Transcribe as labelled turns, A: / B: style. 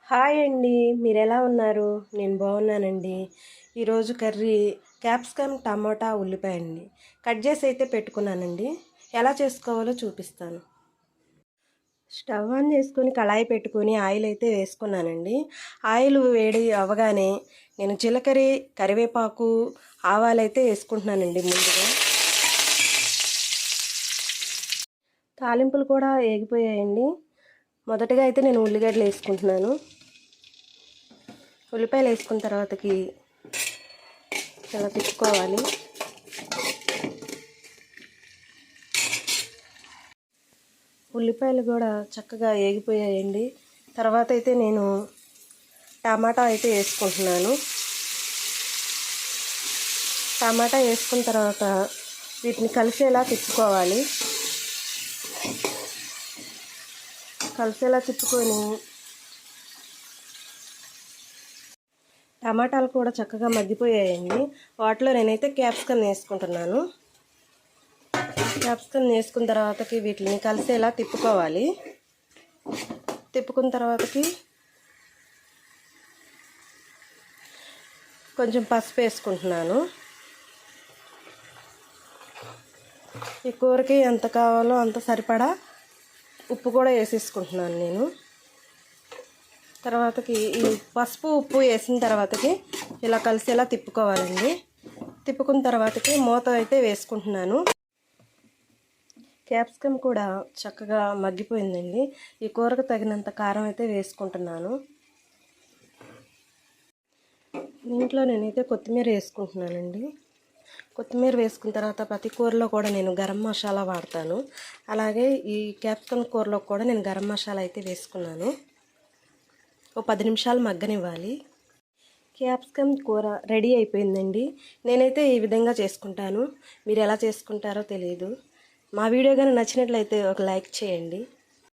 A: Hi అండి, మీరు ఎలా ఉన్నారు? నేను బాగున్నానండి. ఈరోజు కర్రీ క్యాప్సికమ్ టమోటా ఉల్లిపాయ అండి. కట్ చేసి అయితే పెట్టుకున్నానండి. ఎలా చేసుకోవాలో చూపిస్తాను. స్టవ్ ఆన్ చేసుకొని కళాయి పెట్టుకొని ఆయిల్ అయితే వేసుకున్నానండి. ఆయిల్ వేడి అవ్వగానే నేను జీలకర్ర, కరివేపాకు, ఆవాలు అయితే వేసుకుంటున్నానండి. ముందుగా తాలింపులు కూడా వేగిపోయాయండి. మొదటగా అయితే నేను ఉల్లిగడ్డలు వేసుకుంటున్నాను. ఉల్లిపాయలు వేసుకున్న తర్వాతకి ఇలా తిప్పుకోవాలి. ఉల్లిపాయలు కూడా చక్కగా వేగిపోయాయండి. తర్వాత అయితే నేను టమాటా అయితే వేసుకుంటున్నాను. టమాటా వేసుకున్న తర్వాత వీటిని కలిసేలా తిప్పుకోవాలి. కలిసేలా తిప్పుకొని టమాటాలు కూడా చక్కగా మగ్గిపోయాయండి. వాటిలో నేనైతే క్యాప్సికమ్ వేసుకుంటున్నాను. క్యాప్సికమ్ వేసుకున్న తర్వాతకి వీటిని కలిసేలా తిప్పుకోవాలి. తిప్పుకున్న తర్వాతకి కొంచెం పసుపు వేసుకుంటున్నాను. ఈ కూరకి ఎంత కావాలో అంత సరిపడా ఉప్పు కూడా వేసేసుకుంటున్నాను నేను. తర్వాతకి ఈ పసుపు ఉప్పు వేసిన తర్వాతకి ఇలా కలిసేలా తిప్పుకోవాలండి. తిప్పుకున్న తర్వాతకి మూత అయితే వేసుకుంటున్నాను. క్యాప్సికమ్ కూడా చక్కగా మగ్గిపోయిందండి. ఈ కూరకు తగినంత కారం అయితే వేసుకుంటున్నాను. దీంట్లో నేనైతే కొత్తిమీర వేసుకుంటున్నానండి. కొత్తిమీర వేసుకున్న తర్వాత ప్రతి కూరలో కూడా నేను గరం మసాలా వాడతాను. అలాగే ఈ క్యాప్సికమ్ కూరలో కూడా నేను గరం మసాలా అయితే వేసుకున్నాను. ఓ 10 నిమిషాలు మగ్గనివ్వాలి. క్యాప్సికమ్ కూర రెడీ అయిపోయిందండి. నేనైతే ఈ విధంగా చేసుకుంటాను. మీరు ఎలా చేసుకుంటారో తెలియదు. మా వీడియో కానీ నచ్చినట్లయితే ఒక లైక్ చేయండి.